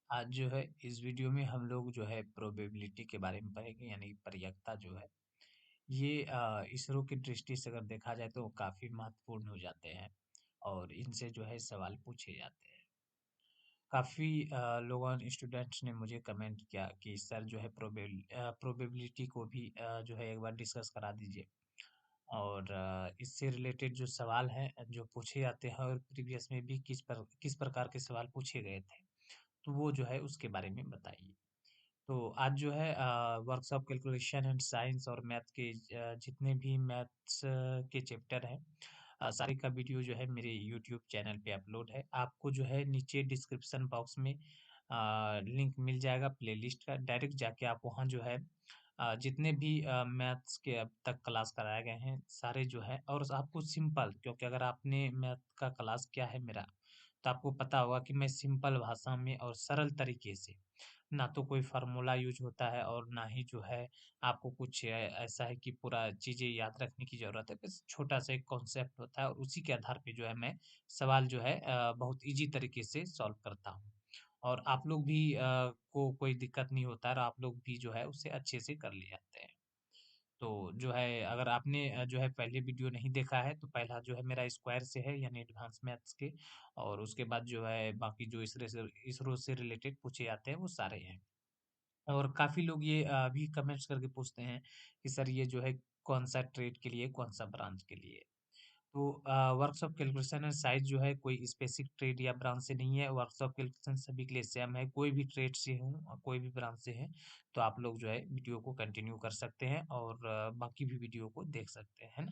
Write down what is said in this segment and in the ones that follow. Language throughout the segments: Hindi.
आज जो है इस वीडियो में हम लोग जो है प्रोबेबिलिटी के बारे में पढ़ेंगे यानी प्रयिकता जो है ये इसरो की दृष्टि से अगर देखा जाए तो काफी महत्वपूर्ण हो जाते हैं और इनसे जो है सवाल पूछे जाते हैं। काफी लोगों स्टूडेंट्स ने मुझे कमेंट किया कि सर जो है प्रोबेबिलिटी को भी जो है एक बार डिस्कस करा दीजिए और इससे रिलेटेड जो सवाल हैं जो पूछे जाते हैं और प्रीवियस में भी किस प्रकार के सवाल पूछे गए थे तो वो जो है उसके बारे में बताइए। तो आज जो है वर्कशॉप कैलकुलेशन एंड साइंस और मैथ के जितने भी मैथ्स के चैप्टर हैं सारे का वीडियो जो है मेरे यूट्यूब चैनल पे अपलोड है। आपको जो है नीचे डिस्क्रिप्शन बॉक्स में लिंक मिल जाएगा प्लेलिस्ट का, डायरेक्ट जाके आप वहाँ जो है जितने भी मैथ्स के अब तक क्लास कराए गए हैं सारे जो है और आपको सिंपल, क्योंकि अगर आपने मैथ का क्लास किया है मेरा तो आपको पता होगा कि मैं सिंपल भाषा में और सरल तरीके से, ना तो कोई फ़ॉर्मूला यूज़ होता है और ना ही जो है आपको कुछ ऐसा है कि पूरा चीज़ें याद रखने की ज़रूरत है। बस छोटा-सा एक कॉन्सेप्ट होता है और उसी के आधार पे जो है मैं सवाल जो है बहुत ईज़ी तरीके से सॉल्व करता हूँ। और आप लोग भी को कोई दिक्कत नहीं होता है और आप लोग भी जो है उसे अच्छे से कर ले जाते हैं। तो जो है अगर आपने जो है पहले वीडियो नहीं देखा है तो पहला जो है मेरा स्क्वायर से है यानी एडवांस मैथ्स के, और उसके बाद जो है बाकी जो इसरो से रिलेटेड पूछे जाते हैं वो सारे हैं। और काफ़ी लोग ये भी कमेंट्स करके पूछते हैं कि सर ये जो है कौन-सा ट्रेड के लिए, कौन-सा ब्रांच के लिए? तो works of calculation and size जो है कोई स्पेसिफिक ट्रेड या ब्रांच से नहीं है, वर्क्स ऑफ कैलकुलेशन सभी के लिए सेम है, कोई भी ट्रेड से हो कोई भी ब्रांच से है, तो आप लोग जो है वीडियो को कंटिन्यू कर सकते हैं और बाकी भी वीडियो को देख सकते हैं, है ना?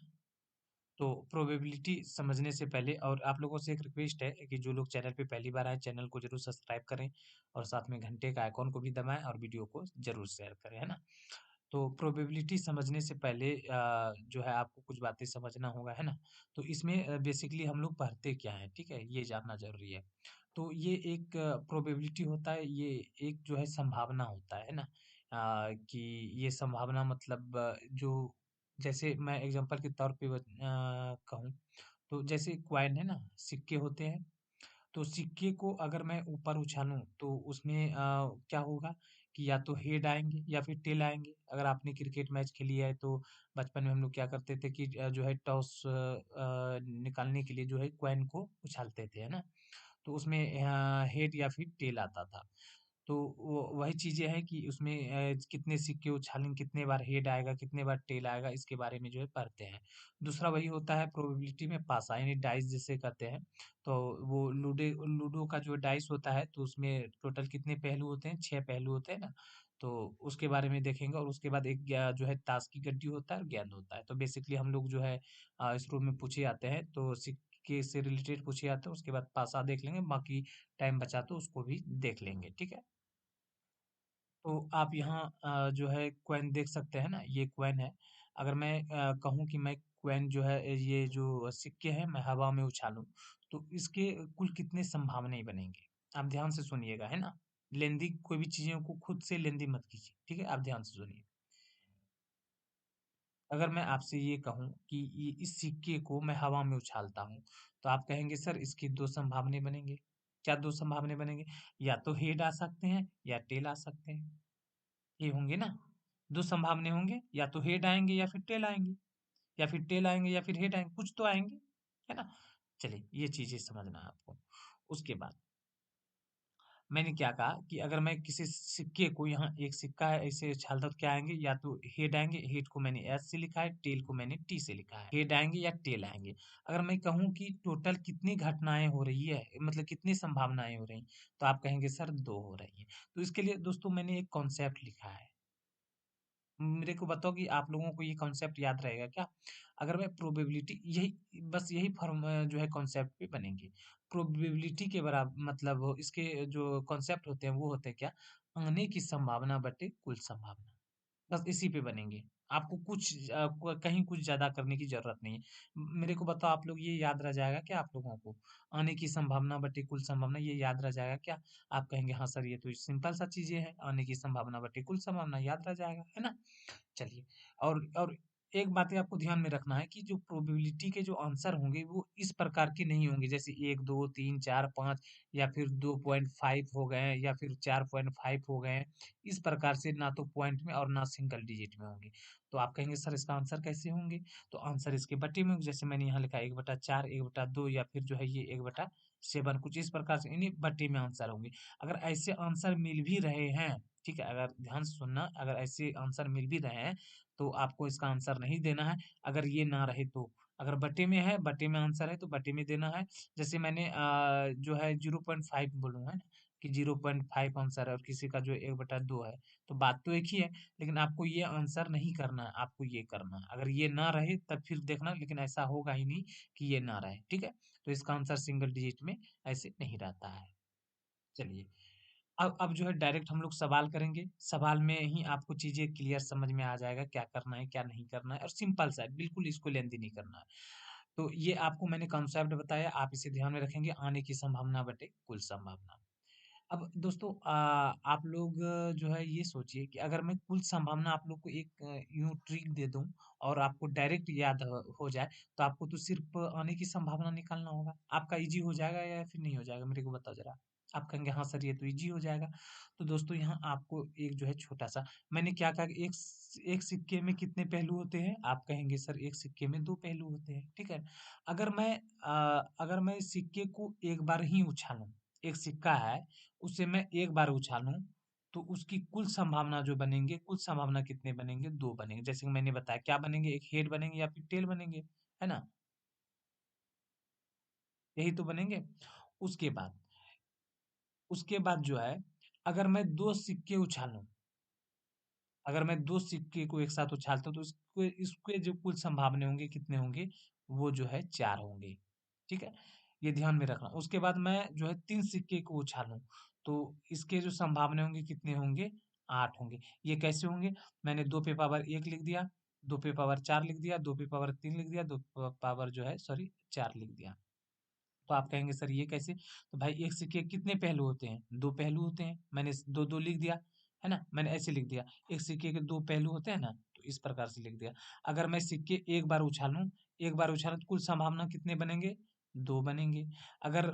तो प्रोबेबिलिटी समझने से पहले और आप लोगों से एक रिक्वेस्ट है कि जो लोग चैनल पे पहली बार आए, चैनल को ज़रूर सब्सक्राइब करें और साथ में घंटे का आइकॉन को भी दबाएँ और वीडियो को ज़रूर शेयर करें, है ना? तो प्रोबेबिलिटी समझने से पहले जो है आपको कुछ बातें समझना होगा, है ना? तो इसमें बेसिकली हम लोग पढ़ते क्या हैं, ठीक है? ये जानना ज़रूरी है। तो ये एक प्रोबेबिलिटी होता है, ये एक जो है संभावना होता है ना? कि ये संभावना मतलब जो जैसे मैं एग्ज़ाम्पल के तौर पे कहूँ, तो जैसे कॉइन है ना, सिक्के होते हैं, तो सिक्के को अगर मैं ऊपर उछालूँ तो उसमें क्या होगा कि या तो हेड आएँगे या फिर टेल आएँगे। अगर आपने क्रिकेट मैच खेली है तो बचपन में हम लोग क्या करते थे कि जो है टॉस निकालने के लिए जो है कॉइन को उछालते थे, है ना? तो उसमें हेड या फिर टेल आता था। तो वो वही चीज़ें हैं कि उसमें कितने सिक्के उछालेंगे, कितने बार हेड आएगा, कितने बार टेल आएगा, इसके बारे में जो है पढ़ते हैं। दूसरा वही होता है प्रोबेबिलिटी में पासा यानी डाइस जिसे कहते हैं। तो वो लूडो का जो डाइस होता है तो उसमें टोटल कितने पहलू होते हैं? 6 पहलू होते हैं ना? तो उसके बारे में देखेंगे और उसके बाद एक जो है ताश की गड्डी होता है और गेंद होता है। तो बेसिकली हम लोग जो है इसरो में पूछे जाते हैं तो सिक्के से रिलेटेड पूछे जाते हैं, उसके बाद पासा देख लेंगे, बाकी टाइम बचा तो उसको भी देख लेंगे, ठीक है? तो आप यहाँ जो है कॉइन देख सकते हैं ना, ये कॉइन है। अगर मैं कहूँ कि मैं कॉइन जो है ये जो सिक्के हैं मैं हवा में उछालूँ, तो इसके कुल कितने संभावनाएँ बनेंगे? आप ध्यान से सुनिएगा, है ना? लेंदी कोई भी चीज़ों को खुद से लेंदी मत कीजिए, ठीक है? आप ध्यान से सुनिए। अगर मैं आपसे ये कहूँ कि ये इस सिक्के को मैं हवा में उछालता हूँ, तो आप कहेंगे सर इसकी 2 संभावनाएँ बनेंगे। क्या 2 संभावनाएँ बनेंगे? या तो हेड आ सकते हैं या टेल आ सकते हैं। ये होंगे ना, 2 संभावनाएँ होंगे, या तो हेड आएँगे या फिर टेल आएँगे, या फिर टेल आएँगे या फिर हेड आएँगे, कुछ तो आएँगे, है ना? चलिए, ये चीज़ें समझना है आपको। उसके बाद मैंने क्या कहा कि अगर मैं किसी सिक्के को यहाँ एक सिक्का है ऐसे उछालता हूँ तो क्या आएँगे, या तो हेड आएँगे, हेड को मैंने एस से लिखा है, टेल को मैंने टी से लिखा है। हेड आएँगे या टेल आएँगे। अगर मैं कहूँ कि टोटल कितनी घटनाएँ हो रही है, मतलब कितनी संभावनाएँ हो रही हैं, तो आप कहेंगे सर 2 हो रही हैं। तो इसके लिए दोस्तों मैंने एक कॉन्सेप्ट लिखा है। मेरे को बताओ कि आप लोगों को ये कॉन्सेप्ट याद रहेगा क्या? अगर मैं प्रोबेबिलिटी यही बस यही फॉर्म जो है कॉन्सेप्ट पे बनेंगे। प्रोबेबिलिटी के मतलब इसके जो कॉन्सेप्ट होते हैं वो होते हैं क्या? आने की संभावना बटे कुल संभावना। बस इसी पे बनेंगे। आपको कुछ कहीं कुछ ज़्यादा करने की ज़रूरत नहीं है। मेरे को बताओ आप लोग ये याद रह जाएगा क्या आप लोगों को? आने की संभावना बटे कुल संभावना ये याद रह जाएगा क्या? आप कहेंगे हाँ सर ये तो सिंपल सा चीज़ें हैं। आने की संभावना बटे कुल संभावना याद रह जाएगा, है ना? चलिए और एक बात ये आपको ध्यान में रखना है कि जो प्रोबेबिलिटी के जो आंसर होंगे वो इस प्रकार के नहीं होंगे, जैसे 1, 2, 3, 4, 5 या फिर 2.5 हो गए हैं या फिर 4.5 हो गए हैं। इस प्रकार से ना तो पॉइंट में और ना सिंगल डिजिट में होंगे। तो आप कहेंगे सर इसका आंसर कैसे होंगे? तो आंसर इसके बटे में होंगे, जैसे मैंने यहाँ लिखा 1/4, 1/2 या फिर जो है ये 1/7 कुछ इस प्रकार से इन्हीं बटे में आंसर होंगे। अगर ऐसे आंसर मिल भी रहे हैं, ठीक है? अगर ध्यान से सुनना, अगर ऐसे आंसर मिल भी रहे हैं तो आपको इसका आंसर नहीं देना है, अगर ये ना रहे तो। अगर बटे में है, बटे में आंसर है तो बटे में देना है। जैसे मैंने जो है 0.5 बोलूँ, है ना? कि 0.5 आंसर है और किसी का जो 1/2 है, तो बात तो एक ही है, लेकिन आपको ये आंसर नहीं करना है, आपको ये करना है। अगर ये ना रहे तब फिर देखना, लेकिन ऐसा होगा ही नहीं कि ये ना रहे, ठीक है? तो इसका आंसर सिंगल डिजिट में ऐसे नहीं रहता है। चलिए, अब जो है डायरेक्ट हम लोग सवाल करेंगे। सवाल में ही आपको चीज़ें क्लियर समझ में आ जाएगा, क्या करना है, क्या नहीं करना है और सिंपल सा है, बिल्कुल इसको लेंथी नहीं करना है। तो ये आपको मैंने कॉन्सेप्ट बताया, आप इसे ध्यान में रखेंगे, आने की संभावना बटे कुल संभावना। अब दोस्तों आप लोग जो है ये सोचिए कि अगर मैं कुल संभावना आप लोग को एक यूँ ट्रिक दे दूँ और आपको डायरेक्ट याद हो जाए, तो आपको तो सिर्फ़ आने की संभावना निकालना होगा। आपका ईज़ी हो जाएगा या फिर नहीं हो जाएगा? मेरे को बताओ ज़रा। आप कहेंगे हाँ सर ये तो ईज़ी हो जाएगा। तो दोस्तों यहाँ आपको एक जो है छोटा-सा मैंने क्या कहा कि एक सिक्के में कितने पहलू होते हैं? आप कहेंगे सर एक सिक्के में 2 पहलू होते हैं, ठीक है? अगर मैं सिक्के को एक बार ही उछालूँ, एक सिक्का है उसे मैं एक बार उछालूँ, तो उसकी कुल संभावना जो बनेंगे, कुल संभावना कितने बनेंगे? 2 बनेंगे। जैसे कि मैंने बताया क्या बनेंगे? एक हेड बनेंगे या फिर टेल बनेंगे, है ना? यही तो बनेंगे। उसके बाद उसके बाद जो है, अगर मैं 2 सिक्के उछालूँ, अगर मैं 2 सिक्के को एक साथ उछालता हूँ, तो इसके इसके जो कुल संभावना होंगे, कितने होंगे? वो जो है 4 होंगे। ठीक है? ये ध्यान में रखना। उसके बाद मैं जो है 3 सिक्के को उछालूँ, तो इसके जो संभावना होंगे कितने होंगे? 8 होंगे। ये कैसे होंगे? मैंने 2 पे पावर 1 लिख दिया, 2 पे पावर 4 लिख दिया, 2 पे पावर 3 लिख दिया, 2 पावर जो है सॉरी 4 लिख दिया। तो आप कहेंगे सर ये कैसे? तो भाई एक सिक्के के कितने पहलू होते हैं? 2 पहलू होते हैं। मैंने 2-2 लिख दिया, है ना? मैंने ऐसे लिख दिया। एक सिक्के के 2 पहलू होते हैं ना? तो इस प्रकार से लिख दिया। अगर मैं सिक्के एक बार उछालूँ तो कुल संभावना कितने बनेंगे? 2 बनेंगे। अगर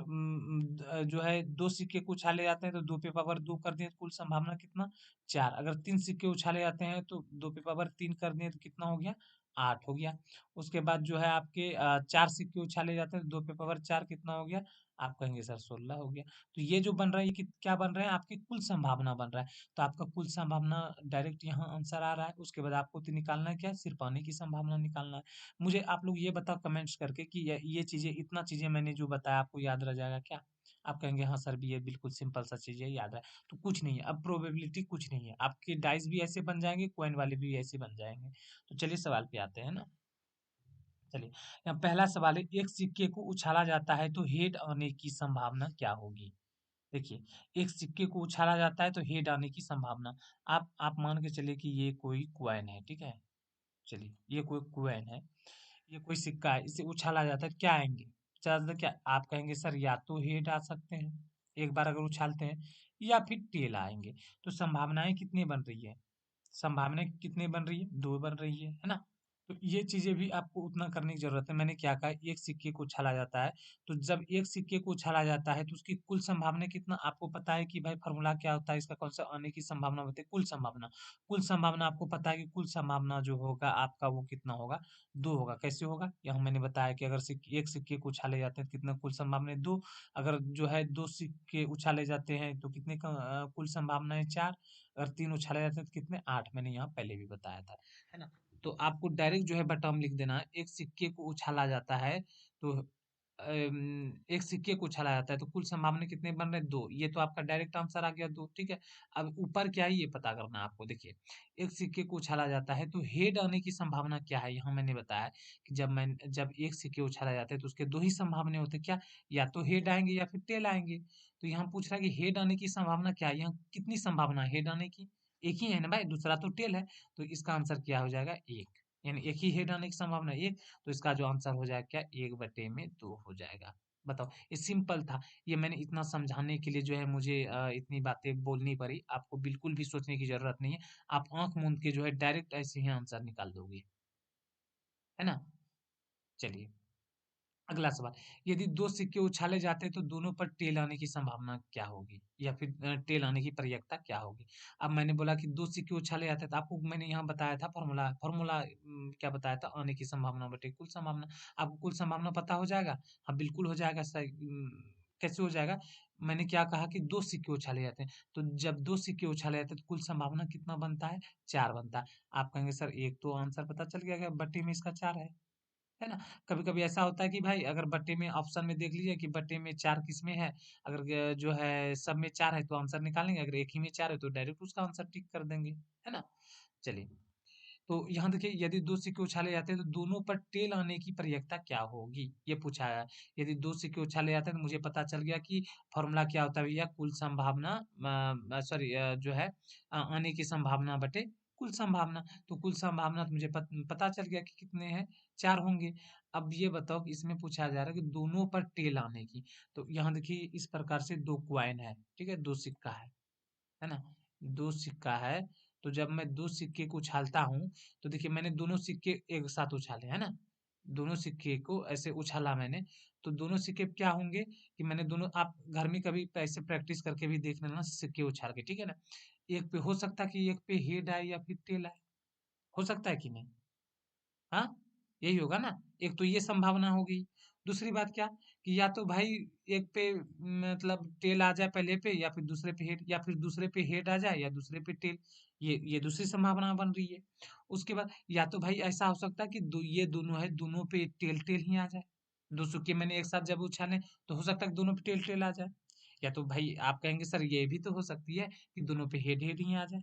जो है 2 सिक्के को उछाले जाते हैं तो 2 पे पावर 2 कर दिए तो कुल संभावना कितना? 4। अगर 3 सिक्के उछाले जाते हैं तो 2 पे पावर 3 कर दिए तो कितना हो गया? 8 हो गया। उसके बाद जो है आपके 4 सिक्के उछाले जाते हैं, 2 पे पावर 4 कितना हो गया? आप कहेंगे सर 16 हो गया। तो ये जो बन रहा है ये क्या बन रहा है? आपकी कुल संभावना बन रहा है। तो आपका कुल संभावना डायरेक्ट यहाँ आंसर आ रहा है। उसके बाद आपको तो निकालना है क्या? सिर्फ आने की संभावना निकालना है। मुझे आप लोग ये बताओ कमेंट्स करके कि ये चीज़ें इतना चीज़ें मैंने जो बताया आपको याद रह जाएगा क्या? आप कहेंगे हाँ सर, भी ये बिल्कुल सिंपल सा चीज़ है, याद है। तो कुछ नहीं है, अब प्रोबेबिलिटी कुछ नहीं है। आपके डाइस भी ऐसे बन जाएँगे, कॉइन वाले भी ऐसे बन जाएँगे। तो चलिए सवाल पे आते हैं ना। चलिए, यहाँ पहला सवाल है, एक सिक्के को उछाला जाता है तो हेड आने की संभावना क्या होगी? देखिए, एक सिक्के को उछाला जाता है तो हेड आने की संभावना, आप मान के चलिए कि ये कोई कॉइन है, ठीक है? चलिए, ये कोई कॉइन है, ये कोई सिक्का है, इसे उछाला जाता है, क्या आएँगे? ज़्यादातर क्या आप कहेंगे सर या तो हेड आ सकते हैं, एक बार अगर उछालते हैं या फिर टेल आएँगे। तो संभावनाएँ कितनी बन रही है? संभावनाएँ कितनी बन रही है? 2 बन रही है ना? तो ये चीज़ें भी आपको उतना करने की ज़रूरत है। मैंने क्या कहा, एक सिक्के को उछाला जाता है, तो जब एक सिक्के को उछाला जाता है तो उसकी कुल संभावना कितना आपको पता है कि भाई फ़ॉर्मूला क्या होता है इसका, कौन-सा आने की संभावना होती है, कुल संभावना। कुल संभावना आपको पता है कि कुल संभावना जो होगा आपका वो कितना होगा, 2 होगा। कैसे होगा? यहाँ मैंने बताया कि अगर एक सिक्के को उछाले जाते हैं तो कितना कुल संभावना है 2, अगर जो है 2 सिक्के उछाले जाते हैं तो कितने का कुल संभावना है 4, अगर 3 उछाले जाते हैं तो कितने 8, मैंने यहाँ पहले भी बताया था, है ना? तो आपको डायरेक्ट जो है बटन लिख देना है, एक सिक्के को उछाला जाता है तो एक सिक्के को उछाला जाता है तो कुल संभावना कितने बन रहे हैं? 2, ये तो आपका डायरेक्ट आंसर आ गया 2, ठीक है? अब ऊपर क्या है ये पता करना है आपको, देखिए, एक सिक्के को उछाला जाता है तो हेड आने की संभावना क्या है? यहाँ मैंने बताया कि जब एक सिक्के उछाला जाता है तो उसके 2 ही संभावनाएँ होती हैं, क्या? या तो हेड आएँगे या फिर टेल आएँगे। तो यहाँ पूछ रहा है कि हेड आने की संभावना क्या है? यहाँ कितनी संभावना है हेड आने की? एक ही है ना भाई, दूसरा तो टेल है। तो इसका आंसर क्या हो जाएगा? 1, यानी एक ही हेड आने की संभावना 1, तो इसका जो आंसर हो जाएगा क्या? 1/2 हो जाएगा। बताओ, ये सिंपल था। ये मैंने इतना समझाने के लिए जो है मुझे इतनी बातें बोलनी पड़ी। आपको बिल्कुल भी सोचने की ज़रूरत नहीं है। आप आँख मूंद के जो है डायरेक्ट ऐसे ही आंसर निकाल दोगे। है ना? चलिए, अगला सवाल, यदि 2 सिक्के उछाले जाते हैं तो दोनों पर टेल आने की संभावना क्या होगी? या फिर टेल आने की प्रयिकता क्या होगी? अब मैंने बोला कि 2 सिक्के उछाले जाते हैं तो आपको मैंने यहाँ बताया था फ़ॉर्मूला फ़ॉर्मूला क्या बताया था? आने की संभावना बटे कुल संभावना। आपको कुल संभावना पता हो जाएगा? हाँ, बिल्कुल हो जाएगा कैसे हो जाएगा? मैंने क्या कहा कि 2 सिक्के उछाले जाते हैं, तो जब 2 सिक्के उछाले जाते हैं तो कुल संभावना कितना बनता है? 4 बनता है। आप कहेंगे सर एक तो आंसर पता चल गया कि बट्टे में इसका 4 है ना? कभी-कभी ऐसा होता है कि भाई अगर बट्टे में ऑप्शन में देख लीजिए कि बट्टे में 4 किसमें है, अगर जो है सब में 4 है तो आंसर निकालेंगे, अगर एक ही में 4 है तो डायरेक्ट उसका आंसर टिक कर देंगे, है ना? चलिए, तो यहाँ देखिए यदि 2 सिक्के उछाले जाते हैं तो दोनों पर टेल आने की प्रयिकता क्या होगी? ये पूछा है। यदि 2 सिक्के उछाले जाते हैं तो मुझे पता चल गया कि फ़ॉर्मूला क्या होता है भैया कुल संभावना सॉरी जो है आने की संभावना बटे कुल संभावना। तो कुल संभावना तो मुझे पता चल गया कि कितने हैं, 4 होंगे। अब ये बताओ कि इसमें पूछा जा रहा है कि दोनों पर टेल आने की। तो यहाँ देखिए इस प्रकार से 2 कॉइन है, ठीक है? 2 सिक्का है ना? 2 सिक्का है, तो जब मैं 2 सिक्के को उछालता हूँ, तो देखिए मैंने दोनों सिक्के एक साथ उछाले, है ना? दोनों सिक्के को ऐसे उछाला मैंने, तो दोनों सिक्के क्या होंगे कि मैंने दोनों आप घर में कभी ऐसे प्रैक्टिस करके भी देख लेना सिक्के उछाल के, ठीक है ना? एक पे हो सकता है कि एक पे हेड आए या फिर टेल आए, हो सकता है कि नहीं? हाँ, यही होगा ना? एक तो ये संभावना हो गई। दूसरी बात क्या कि या तो भाई एक पे मतलब टेल आ जाए पहले पे या फिर दूसरे पे हेड या फिर दूसरे पे हेड आ जाए या दूसरे पे टेल। ये दूसरी संभावना बन रही है। उसके बाद या तो भाई ऐसा हो सकता है कि ये दोनों है, दोनों पे टेल टेल ही आ जाए। 2 सिक्के मैंने एक साथ जब उछाले तो हो सकता है कि दोनों पे टेल टेल आ जाए। या तो भाई आप कहेंगे सर ये भी तो हो सकती है कि दोनों पे हेड हेड ही आ जाए।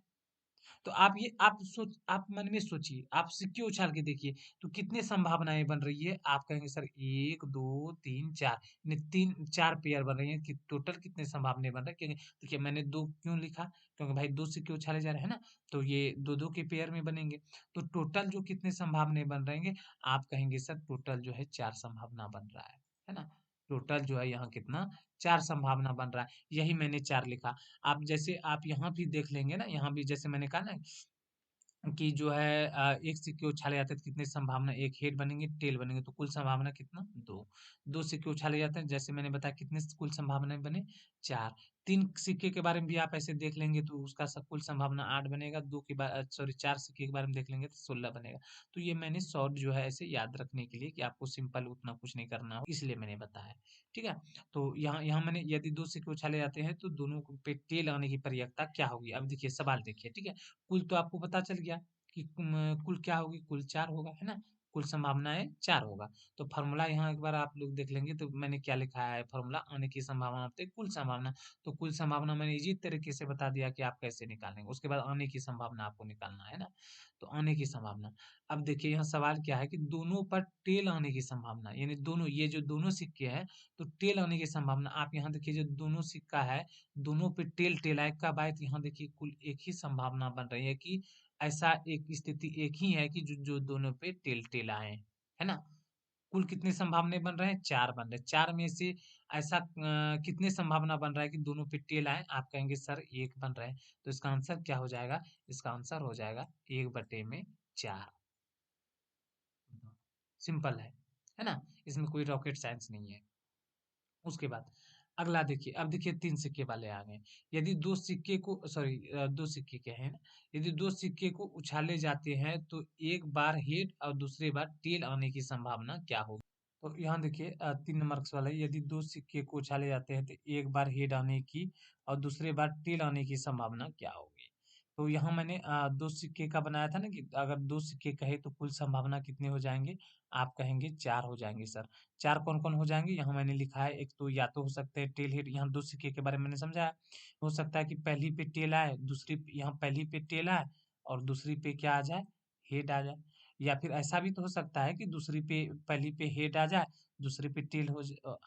तो आप मन में सोचिए, आप सिक्के उछाल के देखिए, तो कितनी संभावनाएँ बन रही है? आप कहेंगे सर 1, 2, 3, 4 नहीं 3 4 पेयर बन रही हैं कि टोटल कितने संभावनाएँ बन रहे हैं? क्योंकि देखिए मैंने 2 क्यों लिखा? क्योंकि भाई 2 सिक्के उछाले जा रहे हैं ना, तो ये 2-2 के पेयर में बनेंगे। तो टोटल जो कितने संभावनाएँ बन रहेंगे? आप कहेंगे सर टोटल जो है 4 संभावना बन रहा है ना? टोटल जो है यहाँ कितना 4 संभावना बन रहा है, यही मैंने 4 लिखा। आप जैसे आप यहाँ भी देख लेंगे ना, यहाँ भी जैसे मैंने कहा ना कि जो है एक सिक्के उछाले जाते हैं तो कितनी संभावना एक हेड बनेंगे, टेल बनेंगे तो कुल संभावना कितना 2 2 सिक्के उछाले जाते हैं जैसे मैंने बताया कितने कुल संभावनाएं बने 4 3 सिक्के के बारे में भी आप ऐसे देख लेंगे तो उसका सब कुल संभावना 8 बनेगा 2 के बाद सॉरी 4 सिक्के के बारे में देख लेंगे तो 16 बनेगा। तो ये मैंने शॉर्ट जो है ऐसे याद रखने के लिए कि आपको सिंपल उतना कुछ नहीं करना हो इसलिए मैंने बताया। ठीक है, तो यहाँ यहाँ मैंने यदि 2 सिक्के उछाले जाते हैं तो दोनों पे टेल आने की प्रयिकता क्या होगी। अब देखिए सवाल देखिए, ठीक है, कुल तो आपको पता चल गया कि कुल क्या होगी, कुल 4 होगा, है ना? कुल संभावनाएँ 4 होगा। तो फ़ॉर्मूला यहाँ एक बार आप लोग देख लेंगे तो मैंने क्या लिखा है फ़ॉर्मूला आने की संभावना होती है कुल संभावना। तो कुल संभावना मैंने ईज़ी तरीके से बता दिया कि आप कैसे निकालेंगे। उसके बाद आने की संभावना आपको निकालना है ना? तो आने की संभावना। अब देखिए यहाँ सवाल क्या है कि दोनों पर टेल आने की संभावना, यानी दोनों ये जो दोनों सिक्के हैं, तो टेल आने की संभावना आप यहाँ देखिए जो दोनों सिक्का है, दोनों पे टेल टेल आए कब आए तो यहाँ देखिए कुल एक ही संभावना बन रही है कि ऐसा एक स्थिति एक ही है कि जो जो दोनों पे टेल-टेल आए, है ना? कुल कितनी संभावनाएँ बन रहे हैं? 4 बन रहे हैं। 4 में से ऐसा कितनी संभावना बन रहा है कि दोनों पे टेल आए? आप कहेंगे सर 1 बन रहे हैं। तो इसका आंसर क्या हो जाएगा? इसका आंसर हो जाएगा 1/4। सिंपल है ना? इसमें कोई रॉकेट साइंस नहीं है। उसके बाद अगला देखिए, अब देखिए 3 सिक्के वाले आ गए। यदि 2 सिक्के को 2 सिक्के क्या है ना, यदि 2 सिक्के को उछाले जाते हैं तो एक बार हेड और दूसरी बार टेल आने की संभावना क्या होगी? तो यहाँ देखिए 3 मार्क्स वाला है, यदि 2 सिक्के को उछाले जाते हैं तो एक बार हेड आने की और दूसरी बार टेल आने की संभावना क्या होगी? तो यहाँ मैंने 2 सिक्के का बनाया था ना कि अगर 2 सिक्के कहे तो कुल संभावना कितने हो जाएँगे? आप कहेंगे 4 हो जाएँगे सर। 4 कौन-कौन हो जाएँगे? यहाँ मैंने लिखा है, एक तो या तो हो सकते हैं टेल हेड, यहाँ 2 सिक्के के बारे में मैंने समझाया। हो सकता है कि पहली पे टेल आए, दूसरी यहाँ पहली पे टेल आए और दूसरी पे क्या आ जाए? हेड आ जाए। या फिर ऐसा भी तो हो सकता है कि दूसरी पे पहली पे हेड आ जाए, दूसरी पे टेल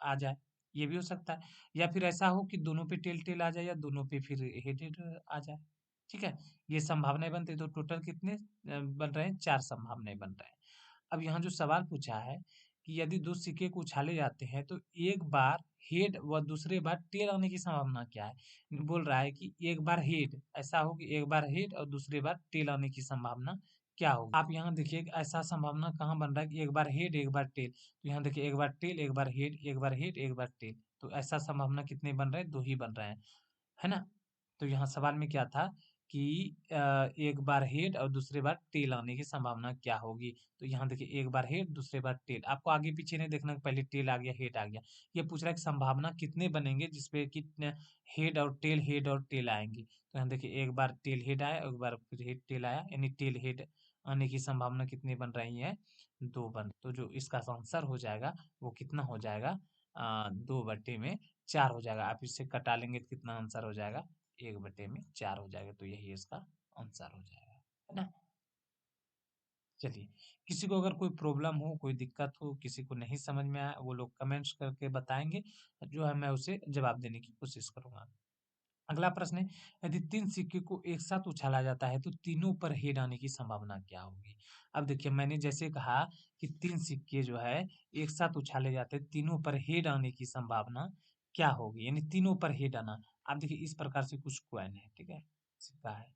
आ जाए, ये भी हो सकता है। या फिर ऐसा हो कि दोनों पे टेल-टेल आ जाए या दोनों पे फिर हेड-हेड आ जाए। ठीक है? ये संभावनाएँ बनती हैं, तो टोटल कितने बन रहे हैं? 4 संभावनाएँ बन रहे हैं। अब यहाँ जो सवाल पूछा है कि यदि 2 सिक्के को उछाले जाते हैं, तो एक बार हेड व दूसरे बार टेल आने की संभावना क्या है? बोल रहा है कि एक बार हेड, ऐसा हो कि एक बार हेड और दूसरी बार टेल आने की संभावना क्या होगा? आप यहाँ देखिए कि ऐसा संभावना कहाँ बन रहा है कि एक बार हेड एक बार टेल। तो यहाँ देखिए एक बार टेल, एक बार हेड, एक बार हेड, एक बार टेल। तो ऐसा संभावना कितने बन रहे हैं? 2 ही बन रहे हैं, है ना? तो यहाँ सवाल में क्या था कि एक बार हेड और दूसरे बार टेल आने की संभावना क्या होगी? तो यहाँ देखिए एक बार हेड, दूसरे बार टेल। आपको आगे-पीछे नहीं देखना कि पहले टेल आ गया, हेड आ गया। ये पूछ रहा है कि संभावना कितने बनेंगे जिसपे कितने हेड और टेल आएँगी। तो यहाँ देखिए एक बार टेल हेड आया, एक बार फिर हेड टेल आया, यानी टेल हेड आने की संभावना कितनी बन रही है? 2 बन। तो जो इसका आंसर हो जाएगा वो कितना हो जाएगा? 2/4 हो जाएगा। आप इससे कटा लेंगे तो कितना आंसर हो जाएगा? 1/4 हो जाएगा। तो यही इसका आंसर हो जाएगा, है ना? चलिए, किसी को अगर कोई प्रॉब्लम हो, कोई दिक्कत हो, किसी को नहीं समझ में आया, वो लोग कमेंट्स करके बताएँगे, जो है मैं उसे जवाब देने की कोशिश करूँगा। अगला प्रश्न है, यदि 3 सिक्के को एक साथ उछाला जाता है तो तीनों पर हेड आने की संभावना क्या होगी? अब देखिए मैंने जैसे कहा कि 3 सिक्के जो है एक साथ उछाले जाते हैं, तीनों पर हेड आने की संभावना क्या होगी? यानी तीनों पर हेड आना। आप देखिए इस प्रकार से कुछ कॉइन है, ठीक है? सिक्का है।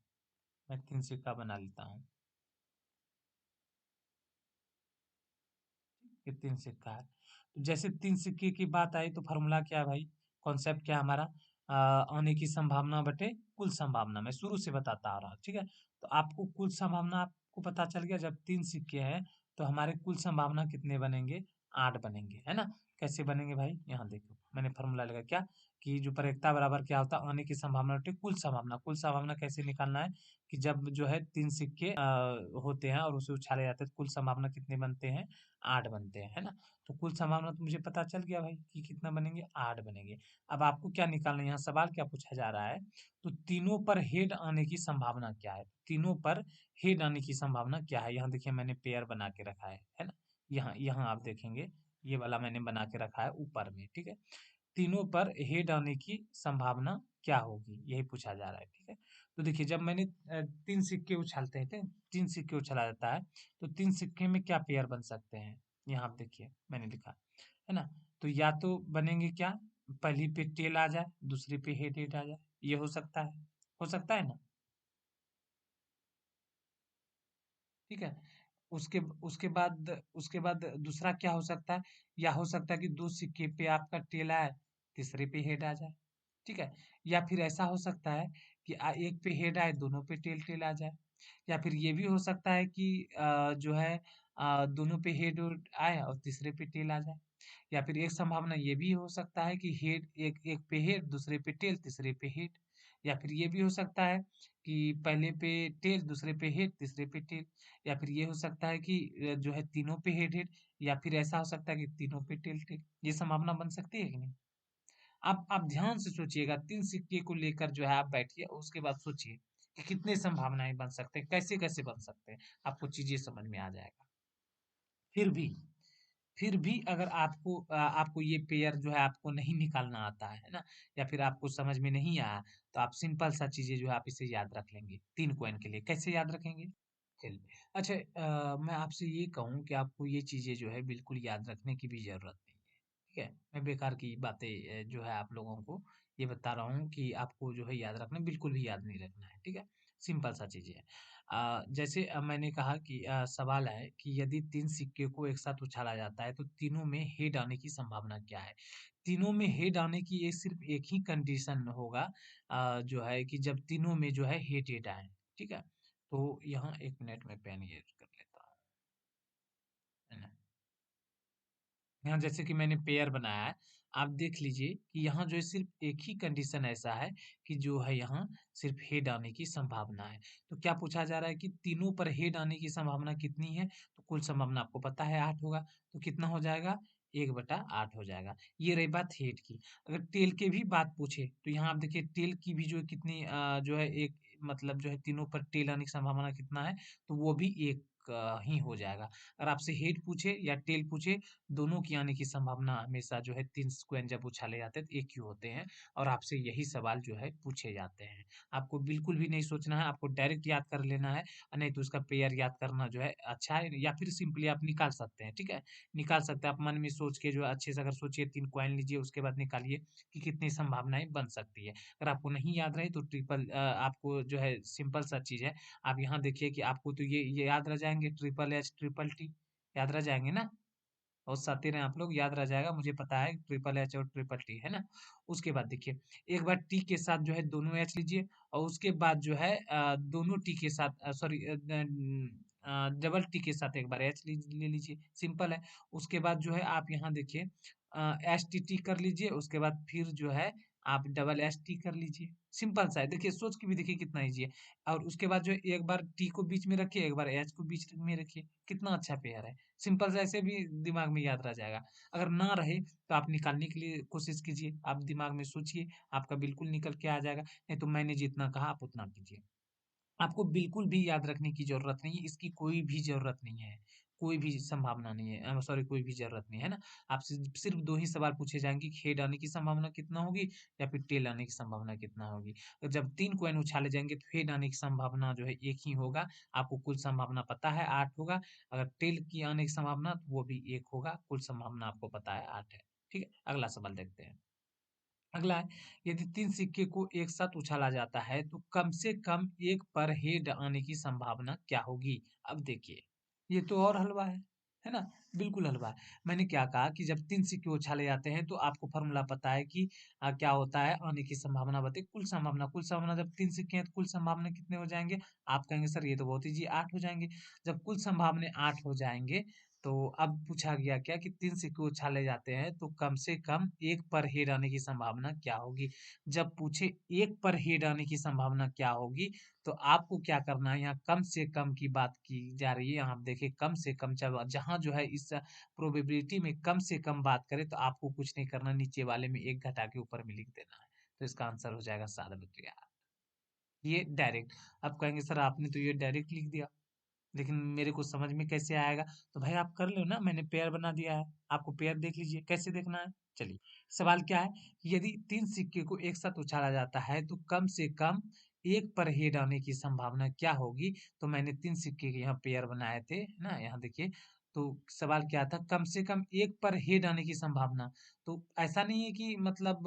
मैं 3 सिक्का बना लेता हूँ। ये 3 सिक्का है। तो जैसे 3 सिक्के की बात आई तो फ़ॉर्मूला क्या है भाई? कॉन्सेप्ट क्या है हमारा? आने की संभावना बटे कुल संभावना। मैं शुरू से बताता आ रहा हूँ, ठीक है? तो आपको कुल संभावना आपको पता चल गया जब 3 सिक्के हैं, तो हमारे कुल संभावना कितने बनेंगे? 8 बनेंगे, है ना? कैसे बनेंगे भाई? यहाँ देखो, मैंने फ़ॉर्मूला लगा क्या? कि जो प्रयोक्ता बराबर क्या होता है? आने की संभावना बटे कुल संभावना। कुल संभावना कैसे निकालना है? कि जब जो है 3 सिक्के होते हैं और उसे उछाले जाते हैं, तो कुल संभावना कितने बनते हैं? 8 बनते हैं, है ना? तो कुल संभावना तो मुझे पता चल गया भाई कि कितना बनेंगे? 8 बनेंगे। अब आपको क्या निकालना है? यहाँ सवाल क्या पूछा जा रहा है? तो तीनों पर हेड आने की संभावना क्या है? तीनों पर हेड आने की संभावना क्या है? यहाँ देखिए मैंने पेयर बना के रखा है ना? यहाँ यहाँ आप देखेंगे, ये वाला मैंने बना के रखा है ऊपर में, ठीक है? तीनों पर हेड आने की संभावना क्या होगी? यही पूछा जा रहा है, ठीक है? तो देखिए जब मैंने 3 सिक्के उछालते हैं, 3 सिक्के उछाला जाता है, तो 3 सिक्के में क्या पेयर बन सकते हैं? यहाँ आप देखिए मैंने लिखा, है ना? तो या तो बनेंगे क्या? पहली पे टेल आ जाए, दूसरी पे हेड आ जाए, ये हो सकता है। हो सकता है ना? ठीक है? उसके उसके बाद दूसरा क्या हो सकता है? या हो सकता है कि 2 सिक्के पे आपका टेल आए, तीसरे पे हेड आ जाए। ठीक है? या फिर ऐसा हो सकता है कि एक पे हेड आए, दोनों पे टेल टेल आ जाए। या फिर ये भी हो सकता है कि जो है दोनों पे हेड उड आए और तीसरे पे टेल आ जाए। या फिर एक संभावना ये भी हो सकता है कि हेड एक एक पे हेड, दूसरे पे टेल, तीसरे पे हेड। या फिर ये भी हो सकता है कि पहले पे टेल, दूसरे पे हेड, तीसरे पे टेल। या फिर ये हो सकता है कि जो है तीनों पे हेड हेड। या फिर ऐसा हो सकता है कि तीनों पे टेल टेल। ये संभावना बन सकती है कि नहीं? आप ध्यान से सोचिएगा, 3 सिक्के को लेकर जो है आप बैठिए और उसके बाद सोचिए कि कितने संभावनाएँ बन सकते हैं, कैसे-कैसे बन सकते हैं, आपको चीज़ें समझ में आ जाएगा। फिर भी फिर भी अगर आपको ये पेयर जो है आपको नहीं निकालना आता है ना? या फिर आपको समझ में नहीं आया, तो आप सिंपल सा चीज़ें जो है आप इसे याद रख लेंगे, 3 कॉइन के लिए। कैसे याद रखेंगे? चलिए। अच्छा मैं आपसे ये कहूँ कि आपको ये चीज़ें जो है बिल्कुल याद रखने की भी ज़रूरत नहीं है, ठीक है? मैं बेकार की बातें जो है आप लोगों को ये बता रहा हूँ कि आपको जो है याद रखना बिल्कुल भी याद नहीं रखना है, ठीक है? सिंपल सा चीज़ें हैं। जैसे मैंने कहा कि सवाल है कि यदि 3 सिक्के को एक साथ उछाला जाता है, तो तीनों में हेड आने की संभावना क्या है? तीनों में हेड आने की ये सिर्फ़ एक ही कंडीशन होगा जो है कि जब तीनों में जो है हेड-हेड आए, ठीक है? तो यहाँ 1 मिनट में पेन यूज़ कर लेता हूँ, है ना? यहाँ जैसे कि मैंने पेयर बनाया है, आप देख लीजिए कि यहाँ जो है सिर्फ़ एक ही कंडीशन ऐसा है कि जो है यहाँ सिर्फ़ हेड आने की संभावना है। तो क्या पूछा जा रहा है कि तीनों पर हेड आने की संभावना कितनी है? तो कुल संभावना आपको पता है 8 होगा, तो कितना हो जाएगा? 1/8 हो जाएगा। ये रही बात हेड की। अगर टेल की भी बात पूछे, तो यहाँ आप देखिए टेल की भी जो है कितनी जो है एक मतलब जो है तीनों पर टेल आने की संभावना कितना है? तो वो भी 1 ही हो जाएगा। अगर आपसे हेड पूछे या टेल पूछे, दोनों की आने की संभावना हमेशा जो है 3 कॉइन जब उछाले जाते हैं तो एक ही होते हैं और आपसे यही सवाल जो है पूछे जाते हैं। आपको बिल्कुल भी नहीं सोचना है, आपको डायरेक्ट याद कर लेना है, नहीं तो उसका पेयर याद करना जो है अच्छा है, या फिर सिंपली आप निकाल सकते हैं, ठीक है? निकाल सकते हैं आप मन में सोच के, जो है अच्छे से अगर सोचिए 3 कॉइन लीजिए, उसके बाद निकालिए कि कितनी संभावनाएँ बन सकती है। अगर आपको नहीं याद रहे तो आपको जो है सिंपल सा चीज़ है, आप यहाँ देखिए कि आपको तो ये याद रह जाएँगे, ट्रिपल एच, ट्रिपल टी याद रह जाएँगे ना? बहुत शातिर हैं आप लोग, याद रह जाएगा, मुझे पता है ट्रिपल एच और ट्रिपल टी, है ना? उसके बाद देखिए, एक बार टी के साथ जो है दोनों एच लीजिए और उसके बाद जो है दोनों टी के साथ सॉरी डबल टी के साथ एक बार एच ले लीजिए, सिंपल है। उसके बाद जो है आप यहाँ देखिए एच टी टी कर लीजिए, उसके बाद फिर जो है आप डबल एच टी कर लीजिए, सिंपल सा है। देखिए सोच के भी देखिए कितना ईज़ी है। और उसके बाद जो है एक बार टी को बीच में रखिए, एक बार एच को बीच में रखिए, कितना अच्छा पेयर है। सिंपल सा, ऐसे भी दिमाग में याद रह जाएगा। अगर ना रहे तो आप निकालने के लिए कोशिश कीजिए, आप दिमाग में सोचिए, आपका बिल्कुल निकल के आ जाएगा, नहीं तो मैंने जितना कहा आप उतना कीजिए। आपको बिल्कुल भी याद रखने की ज़रूरत नहीं है, इसकी कोई भी ज़रूरत नहीं है, कोई भी संभावना नहीं है, सॉरी, कोई भी ज़रूरत नहीं है ना? आपसे सिर्फ़ 2 ही सवाल पूछे जाएँगे कि हेड आने की संभावना कितना होगी या फिर टेल आने की संभावना कितना होगी। तो जब 3 कॉइन उछाले जाएँगे तो हेड आने की संभावना जो है 1 ही होगा, आपको कुल संभावना पता है 8 होगा, अगर टेल की आने की संभावना तो वो भी 1 होगा, कुल संभावना आपको पता है 8 है। ठीक है? अगला सवाल देखते हैं। अगला है, यदि 3 सिक्के को एक साथ उछाला जाता है तो कम से कम एक पर हेड आने की संभावना क्या होगी? अब देखिए, ये तो और हलवा है ना? बिल्कुल हलवा है। मैंने क्या कहा कि जब 3 सिक्के उछाले जाते हैं तो आपको फ़ॉर्मूला पता है कि क्या होता है, आने की संभावना बताइए, कुल संभावना जब 3 सिक्के हैं तो कुल संभावना कितने हो जाएँगे? आप कहेंगे सर ये तो बहुत ईज़ी, 8 हो जाएँगे। जब कुल संभावना 8 हो जाएँगे तो अब पूछा गया क्या कि 3 सिक्के उछाले जाते हैं तो कम से कम 1 पर हेड आने की संभावना क्या होगी? जब पूछे 1 पर हेड आने की संभावना क्या होगी, तो आपको क्या करना है, यहाँ कम से कम की बात की जा रही है। यहाँ आप देखिए कम से कम, जब जहाँ जो है इस प्रोबेबिलिटी में कम से कम बात करें तो आपको कुछ नहीं करना, नीचे वाले में 1 घटा के ऊपर में लिख देना है। तो इसका आंसर हो जाएगा 7 बटे 8। ये डायरेक्ट, आप कहेंगे सर आपने तो ये डायरेक्ट लिख दिया, लेकिन मेरे को समझ में कैसे आएगा? तो भाई आप कर लो ना, मैंने पेयर बना दिया है, आपको पेयर देख लीजिए, कैसे देखना है? चलिए, सवाल क्या है? यदि 3 सिक्के को एक साथ उछाला जाता है तो कम से कम 1 पर हेड आने की संभावना क्या होगी? तो मैंने 3 सिक्के के यहाँ पेयर बनाए थे, है ना? यहाँ देखिए, तो सवाल क्या था? कम से कम 1 पर हेड आने की संभावना। तो ऐसा नहीं है कि मतलब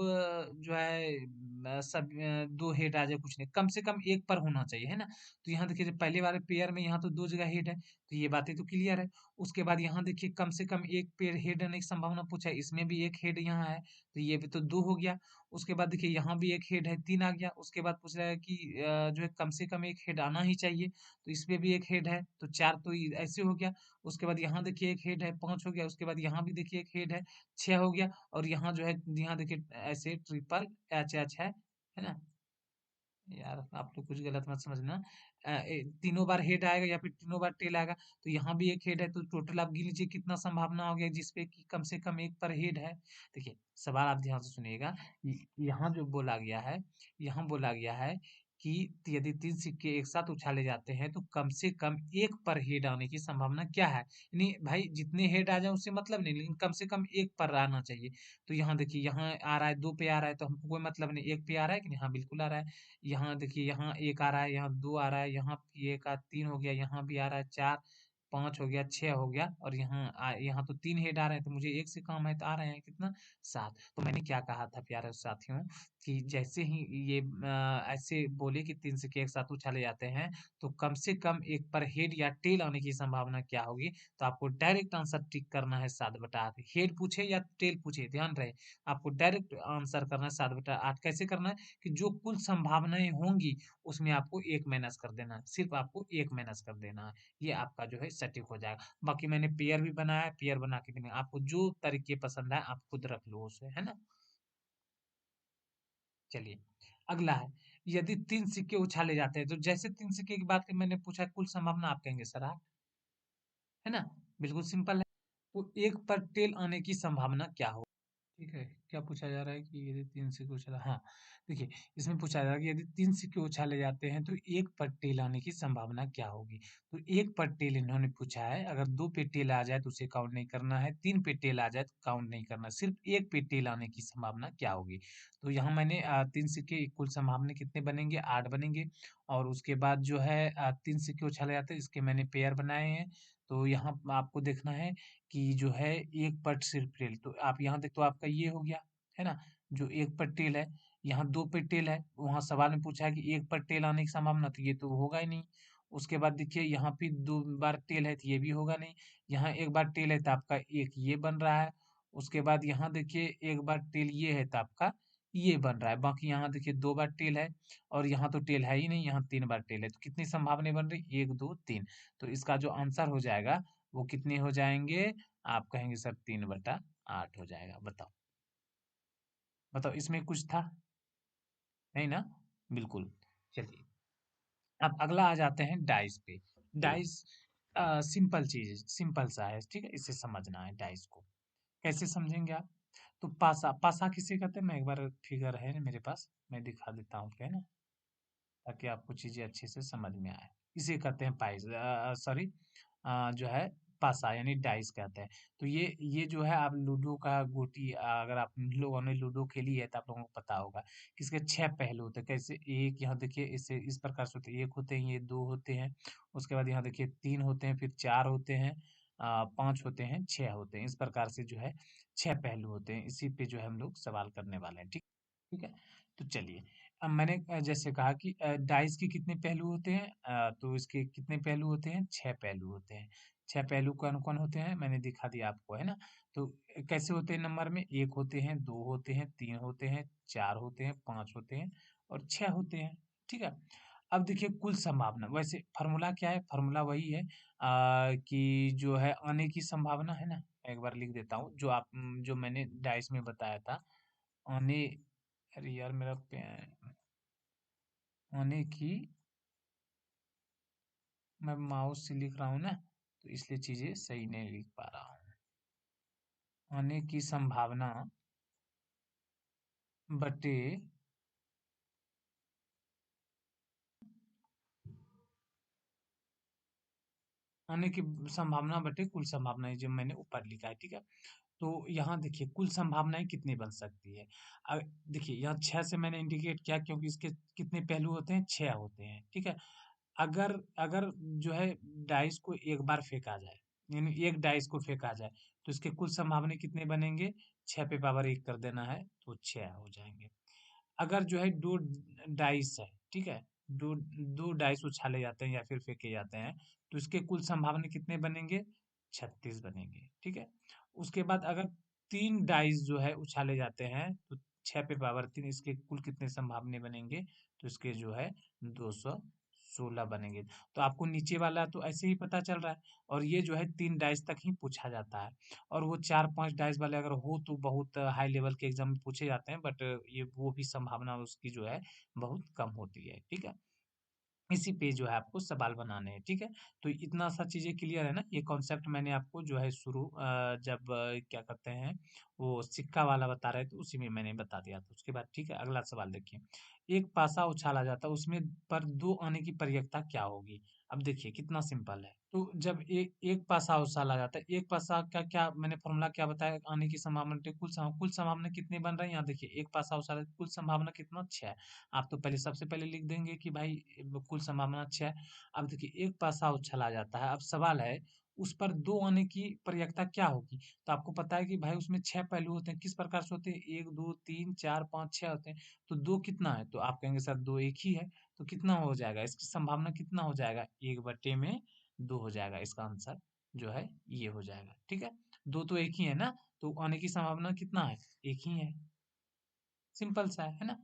जो है 2 हेड आ जाए, कुछ नहीं, कम से कम 1 पर होना चाहिए, है ना? तो यहाँ देखिए, जो पहले वाले पेयर में यहाँ तो 2 जगह हेड है, तो ये बातें तो क्लियर है। उसके बाद यहाँ देखिए कम से कम 1 पेयर हेड आने की संभावना पूछा है, इसमें भी 1 हेड यहाँ है, तो ये भी तो 2 हो गया। उसके बाद देखिए यहाँ भी 1 हेड है, 3 आ गया। उसके बाद पूछ रहा है कि जो है कम से कम 1 हेड आना ही चाहिए, तो इसमें भी 1 हेड है, तो 4 तो ऐसे हो गया। उसके बाद यहाँ देखिए 1 हेड है, 5 हो गया। उसके बाद यहाँ भी देखिए 1 हेड है, 6 हो गया। और यहाँ जो है, यहाँ देखिए ऐसे ट्रिपल एच एच है ना? यार आप तो कुछ गलत मत समझना। तीनों बार हेड आएगा या फिर तीनों बार टेल आएगा, तो यहाँ भी एक हेड है, तो टोटल आप गिन लीजिए कितना संभावना हो गया जिसपे कि कम से कम 1 पर हेड है। देखिए, सवाल आप ध्यान से सुनिएगा। यहाँ जो बोला गया है, यहाँ बोला गया है कि यदि 3 सिक्के एक साथ उछाले जाते हैं तो कम से कम 1 पर हेड आने की संभावना क्या है? यानी भाई जितने हेड आ जाए उससे मतलब नहीं, लेकिन कम से कम 1 पर आना चाहिए। तो यहाँ देखिए, यहाँ आ रहा है 2 पे आ रहा है तो हमको कोई मतलब नहीं, 1 पे आ रहा है कि नहीं? हाँ, बिल्कुल आ रहा है। यहाँ देखिए, यहाँ 1 आ रहा है, यहाँ 2 आ रहा है, यहाँ भी 1 3 हो गया, यहाँ भी आ रहा है 4, 5 हो गया, 6 हो गया, और यहाँ तो 3 हेड आ रहे हैं, तो मुझे 1 से कम है तो आ रहे हैं कितना? 7। तो मैंने क्या कहा था प्यारे साथियों, कि जैसे ही ये ऐसे बोले कि 3 सिक्के एक साथ उछाले जाते हैं, तो कम से कम 1 पर हेड या टेल आने की संभावना क्या होगी? तो आपको डायरेक्ट आंसर टिक करना है 7/8। हेड पूछे या टेल पूछे, ध्यान रहे, आपको डायरेक्ट आंसर करना है 7/8। कैसे करना है? कि जो कुल संभावनाएँ होंगी, उसमें आपको 1 माइनस कर देना है। सिर्फ़ आपको 1 माइनस कर देना है। ये आपका जो है सटीक हो जाएगा। बाकी मैंने पेयर भी बनाया है, पेयर बना के भी नहीं, आपको जो तरीके पसंद आए, आप खुद रख लो उसे, है ना? चलिए, अगला है, यदि 3 सिक्के उछाले जाते हैं, तो जैसे 3 सिक्के की बात मैंने पूछा, कुल संभावना आप कहेंगे सर 8, है ना? बिल्कुल सिंपल है। तो 1 पर टेल आने की संभावना क्या हो? ठीक है? क्या पूछा जा रहा है कि यदि 3 सिक्के उछाला, हाँ, देखिए इसमें पूछा जा रहा है कि यदि 3 सिक्के उछाले जाते हैं तो 1 पर टेल आने की संभावना क्या होगी? तो 1 पर टेल इन्होंने पूछा है, अगर 2 पे टेल आ जाए तो उसे काउंट नहीं करना है, 3 पे टेल आ जाए तो काउंट नहीं करना है, सिर्फ 1 पे टेल आने की संभावना क्या होगी? तो यहाँ मैंने 3 सिक्के कुल संभावना कितने बनेंगे? 8 बनेंगे और उसके बाद जो है 3 सिक्के उछाले जाते हैं, इसके मैंने पेयर बनाए हैं। तो यहाँ आपको देखना है कि जो है 1 पर सिर्फ टेल, तो आप यहाँ देख तो आपका ये हो गया, है ना? जो 1 पर टेल है, यहाँ 2 पे टेल है, वहाँ सवाल में पूछा है कि 1 पर टेल आने की संभावना, तो ये तो होगा ही नहीं। उसके बाद देखिए यहाँ पे 2 बार टेल है, तो ये भी होगा नहीं। यहाँ 1 बार टेल है, तो आपका 1 ये बन रहा है। उसके बाद यहाँ देखिए 1 बार टेल ये है, तो आपका ये बन रहा है। बाकी यहाँ देखिए 2 बार टेल है और यहाँ तो टेल है ही नहीं, यहाँ 3 बार टेल है। तो कितनी संभावनाएँ बन रही? 1, 2, 3। तो इसका जो आंसर हो जाएगा, वो कितने हो जाएँगे? आप कहेंगे सर 3/8 हो जाएगा। बताओ, बताओ इसमें कुछ था? नहीं ना? बिल्कुल। चलिए, अब अगला आ जाते हैं डाइस पे। डाइस सिंपल चीज़ है, सिंपल सा है, ठीक है? इसे समझना है डाइस को। कैसे समझेंगे आप? तो पासा, पासा किसे कहते हैं? मैं एक बार फिगर है मेरे पास, मैं दिखा देता हूँ, क्या है ना? ताकि आपको चीज़ें अच्छे से समझ में आए। इसे कहते हैं पाइस, सॉरी, जो है पासा यानी डाइस कहते हैं। तो ये जो है आप लूडो का गोटी, अगर आप लोगों ने लूडो खेली है तो आप लोगों को पता होगा कि इसके 6 पहलू होते हैं। कैसे? एक यहाँ देखिए इसे इस प्रकार से होते हैं, 1 होते हैं, ये 2 होते हैं, उसके बाद यहाँ देखिए 3 होते हैं, फिर 4 होते हैं, 5 होते हैं, 6 होते हैं। इस प्रकार से जो है 6 पहलू होते हैं। इसी पे जो है हम लोग सवाल करने वाले हैं, ठीक ठीक है? तो चलिए, अब मैंने जैसे कहा कि डाइस के कितने पहलू होते हैं, तो इसके कितने पहलू होते हैं? 6 पहलू होते हैं। 6 पहलू कौन-कौन होते हैं? मैंने दिखा दिया आपको, है ना? तो कैसे होते हैं नंबर में? 1 होते हैं, 2 होते हैं, 3 होते हैं, 4 होते हैं, 5 होते हैं और 6 होते हैं, ठीक है? अब देखिए कुल संभावना, वैसे फ़ॉर्मूला क्या है? फ़ॉर्मूला वही है कि जो है आने की संभावना, है ना? मैं एक बार लिख देता हूँ, जो मैंने डाइस में बताया था, आने, अरे यार मेरा आने की, मैं माउस से लिख रहा हूँ ना, तो इसलिए चीजें सही नहीं लिख पा रहा हूँ। आने की संभावना बटे, आने की संभावना बटे कुल संभावनाएं, जो मैंने ऊपर लिखा है, ठीक है? तो यहाँ देखिए कुल संभावनाएं कितनी बन सकती है। देखिए यहाँ 6 से मैंने इंडिकेट किया क्योंकि इसके कितने पहलू होते हैं? 6 होते हैं, ठीक है? अगर अगर जो है डाइस को एक बार फेंका जाए, यानी एक डाइस को फेंका जाए, तो इसके कुल संभावना कितने बनेंगे? 6 पे पावर 1 कर देना है तो 6 हो जाएंगे। अगर जो है 2 डाइस है, ठीक है? 2 2 डाइस उछाले जाते हैं या फिर फेंके जाते हैं, तो इसके कुल संभावना कितने बनेंगे? 36 बनेंगे, ठीक है? उसके बाद अगर 3 डाइस जो है उछाले जाते हैं, तो 6 पे पावर 3, इसके कुल कितने संभावना बनेंगे? तो इसके जो है 216 बनेंगे। तो आपको नीचे वाला तो ऐसे ही पता चल रहा है, और ये जो है 3 डाइस तक ही पूछा जाता है। और वो 4-5 डाइस वाले अगर हो तो बहुत हाई लेवल के एग्जाम में पूछे जाते हैं, बट ये वो भी संभावना उसकी जो है बहुत कम होती है, ठीक है? इसी पे जो है आपको सवाल बनाने हैं, ठीक है? तो इतना सा चीज़ें क्लियर है ना? ये कॉन्सेप्ट मैंने आपको जो है शुरू जब क्या कहते हैं, वो सिक्का वाला बता रहे थे उसी में मैंने बता दिया था। उसके बाद ठीक है, अगला सवाल देखिए। एक पासा उछाला जाता है, उसमें पर 2 आने की प्रयिकता क्या होगी? अब देखिए कितना सिंपल है। तो जब एक पासा उछाला जाता है, एक पासा का क्या मैंने फ़ॉर्मूला क्या बताया आने की संभावना बटे कुल संभावना कितने बन रहे हैं? यहाँ देखिए एक पासा उछाला, कुल संभावना कितना? 6। आप तो पहले सबसे पहले लिख देंगे कि भाई कुल संभावना 6 है। अब देखिए एक पासा उछाला जाता है, अब सवाल है उस पर 2 आने की प्रयिकता क्या होगी? तो आपको पता है कि भाई उसमें 6 पहलू होते हैं, किस प्रकार से होते हैं? 1, 2, 3, 4, 5, 6 होते हैं। तो 2 कितना है? तो आप कहेंगे सर 2 एक ही है, तो कितना हो जाएगा? इसकी संभावना कितना हो जाएगा? 1/2 हो जाएगा। इसका आंसर जो है ये हो जाएगा, ठीक है? 2 तो एक ही है ना, तो आने की संभावना कितना है? एक ही है। सिंपल सा है ना?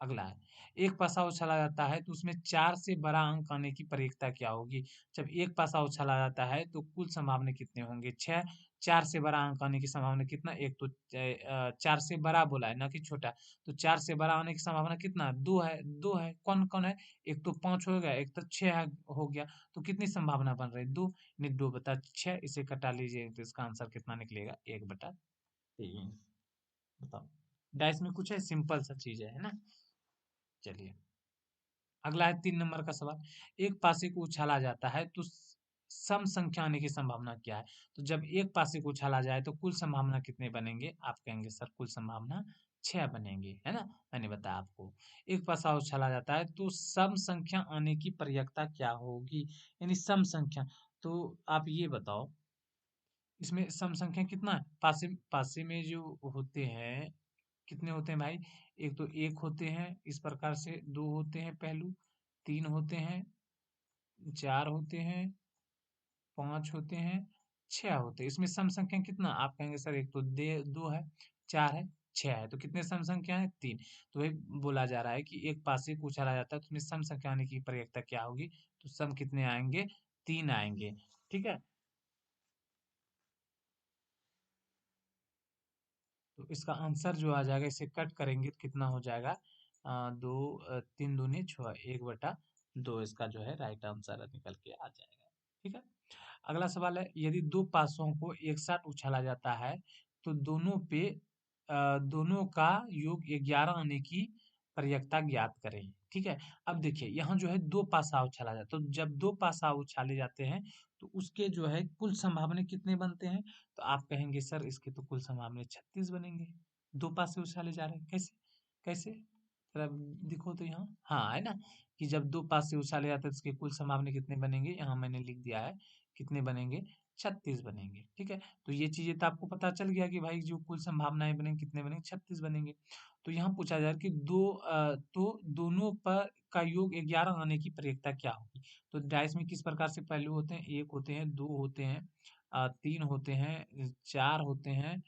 अगला है, एक पासा उछाला जाता है तो उसमें 4 से बड़ा अंक आने की प्रयिकता क्या होगी? जब एक पासा उछाला जाता है तो कुल संभावना कितने होंगे? 6, 4 से बड़ा अंक आने की संभावना कितना? एक तो 4 से बड़ा बोला है ना कि छोटा, तो 4 से बड़ा आने की संभावना कितना? 2 है, 2 है, कौन-कौन है? एक तो 5 हो गया, एक तो 6 है, हो गया, तो कितनी संभावना बन रही है? 2, यानी 2/6, इसे घटा लीजिए तो इसका आंसर कितना निकलेगा? 1/3। बताओ। डाइस में कुछ है, सिंपल सा चीज है ना। चलिए, अगला है 3 नंबर का सवाल। एक पासे को उछाला जाता है तो सम संख्या आने की संभावना क्या है? तो जब एक पासे को उछाला जाए तो कुल संभावना कितने बनेंगे? आप कहेंगे सर कुल संभावना 6 बनेंगे, है ना। मैंने बताया आपको, एक पासा उछाला जाता है तो सम संख्या आने की प्रयत्ता क्या होगी, यानी सम संख्या। तो आप ये बताओ, इसमें सम संख्या कितना है? पासे पासे में जो होते हैं, कितने होते हैं भाई? एक तो एक होते हैं, इस प्रकार से दो होते हैं पहलू, तीन होते हैं, चार होते हैं, पांच होते हैं, छह होते हैं। इसमें सम संख्या कितना? आप कहेंगे सर एक तो दे दो है, चार है, छह है, तो कितने सम संख्या है? तीन। तो वही बोला जा रहा है कि एक पासे को उछाला जाता है तो उसमें सम संख्या आने की प्रयत्ता क्या होगी? तो सम कितने आएंगे? तीन आएंगे। ठीक है, तो इसका आंसर जो आ जाएगा, इसे कट करेंगे तो कितना हो जाएगा? दो, तीन दूनी छह, 1/2 इसका जो है राइट आंसर निकल के आ जाएगा। ठीक है, अगला सवाल है, यदि दो पासों को एक साथ उछाला जाता है तो दोनों का योग 11 आने की प्रयत्ता ज्ञात करें। ठीक है, अब देखिए यहाँ जो है दो पासा उछाला जाता है, तो जब दो पासा उछाले जाते हैं तो उसके जो है कुल संभावना कितने बनते हैं? तो आप कहेंगे सर इसके तो कुल संभावना 36 बनेंगे। दो पासे उछाले जा रहे हैं, कैसे? कैसे? जरा दिखो तो यहाँ, हाँ है ना, कि जब दो पासे उछाले जाते हैं तो इसके कुल संभावना कितने बनेंगे? यहाँ मैंने लिख दिया है, कितने बनेंगे? 36 बनेंगे। ठीक है, तो ये चीजें तो आपको पता चल गया कि भाई जो कुल संभावनाएं बनेंगे कितने बनेंगे? 36 बनेंगे। तो यहाँ पूछा जा रहा है कि तो दोनों पर का योग 11 आने की प्रयत्ता क्या होगी? तो डाइस में किस प्रकार से पहलू होते हैं? एक होते हैं, दो होते हैं, तीन होते हैं, चार होते हैं,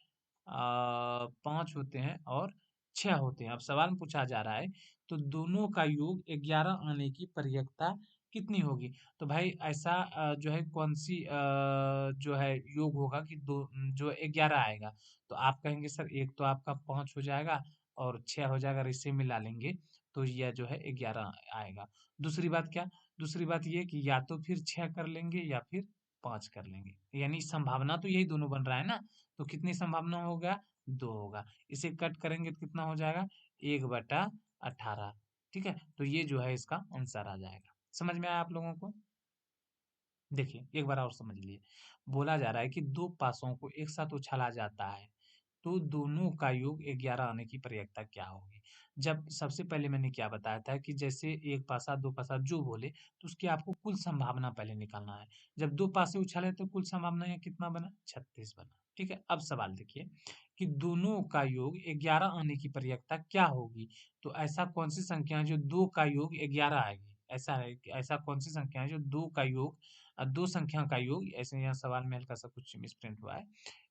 5 होते हैं और 6 होते हैं। अब सवाल में पूछा जा रहा है तो दोनों का योग 11 आने की प्रयत्ता कितनी होगी? तो भाई ऐसा जो है कौन सी जो है योग होगा कि दो जो 11 आएगा? तो आप कहेंगे सर एक तो आपका 5 हो जाएगा और 6 हो जाएगा, अगर इसे मिला लेंगे तो यह जो है 11 आएगा। दूसरी बात क्या? दूसरी बात ये कि या तो फिर 6 कर लेंगे या फिर 5 कर लेंगे, यानी संभावना तो यही दोनों बन रहा है ना। तो कितनी संभावना होगा? 2 होगा। इसे कट करेंगे तो कितना हो जाएगा? 1/18। ठीक है, तो ये जो है इसका आंसर आ जाएगा। समझ में आया आप लोगों को? देखिए एक बार और समझ लिए, बोला जा रहा है कि दो पासों को एक साथ उछाला जाता है तो दोनों का योग 11 आने की प्रयत्ता क्या होगी? जब सबसे पहले मैंने क्या बताया था कि जैसे एक पासा दो पासा जो बोले तो उसकी आपको कुल संभावना पहले निकालना है। जब दो पासे उछाले तो कुल संभावना यहाँ कितना बना? 36 बना। ठीक है, अब सवाल देखिए कि दोनों का योग 11 आने की प्रयत्ता क्या होगी? तो ऐसा कौन सी संख्या है जो दो का योग 11 आएगी? ऐसा है कि ऐसा कौन सी संख्या है जो दो का योग दो संख्या का योग, ऐसे यहाँ सवाल में हल्का सा कुछ मिसप्रिंट हुआ है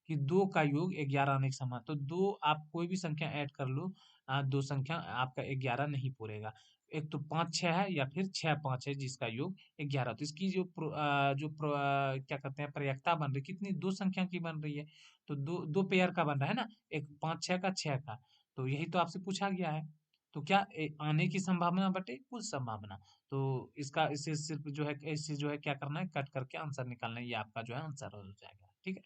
कि दो का योग 11 आने के समान। तो दो आप कोई भी संख्या ऐड कर लो, दो संख्या आपका 11 नहीं पूरेगा। एक तो 5 6 है या फिर 6 5 है जिसका योग 11। तो इसकी क्या कहते हैं प्रयक्ता बन रही कितनी? दो संख्या की बन रही है। तो दो दो पेयर का बन रहा है ना, एक 5 6 का 6 का। तो यही तो आपसे पूछा गया है। तो क्या आने की संभावना बटे कुल संभावना। तो इसका इसे सिर्फ जो है इससे जो है क्या करना है, कट करके आंसर निकालना है, ये आपका जो है आंसर हो जाएगा। ठीक है,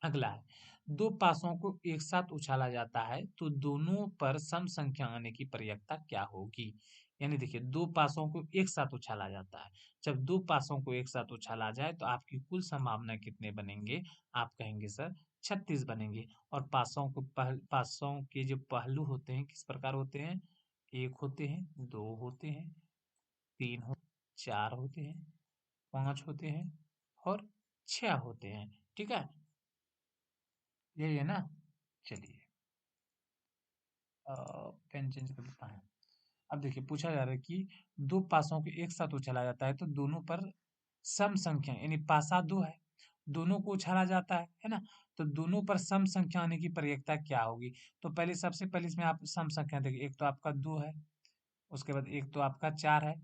अगला है, दो पासों को एक साथ उछाला जाता है तो दोनों पर सम संख्या आने की प्रयत्ता क्या होगी? यानी देखिए दो पासों को एक साथ उछाला जाता है, जब दो पासों को एक साथ उछाला जाए तो आपकी कुल संभावना कितने बनेंगे? आप कहेंगे सर 36 बनेंगे। और पासों के जो पहलू होते हैं किस प्रकार होते हैं? एक होते हैं, दो होते हैं, तीन हो, चार होते हैं, पांच होते हैं और छह होते हैं। ठीक है, यही है ना। चलिए, पेन चेंज कर देता है। अब देखिए पूछा जा रहा है कि दो पासों को एक साथ उछाला जाता है तो दोनों पर सम संख्या, यानी पासा दो है, दोनों को उछाला जाता है ना। तो दोनों पर सम संख्या आने की प्रयत्ता क्या होगी? तो पहले सबसे पहले इसमें आप सम संख्या देखिए, एक तो आपका दो है, उसके बाद एक तो आपका चार है,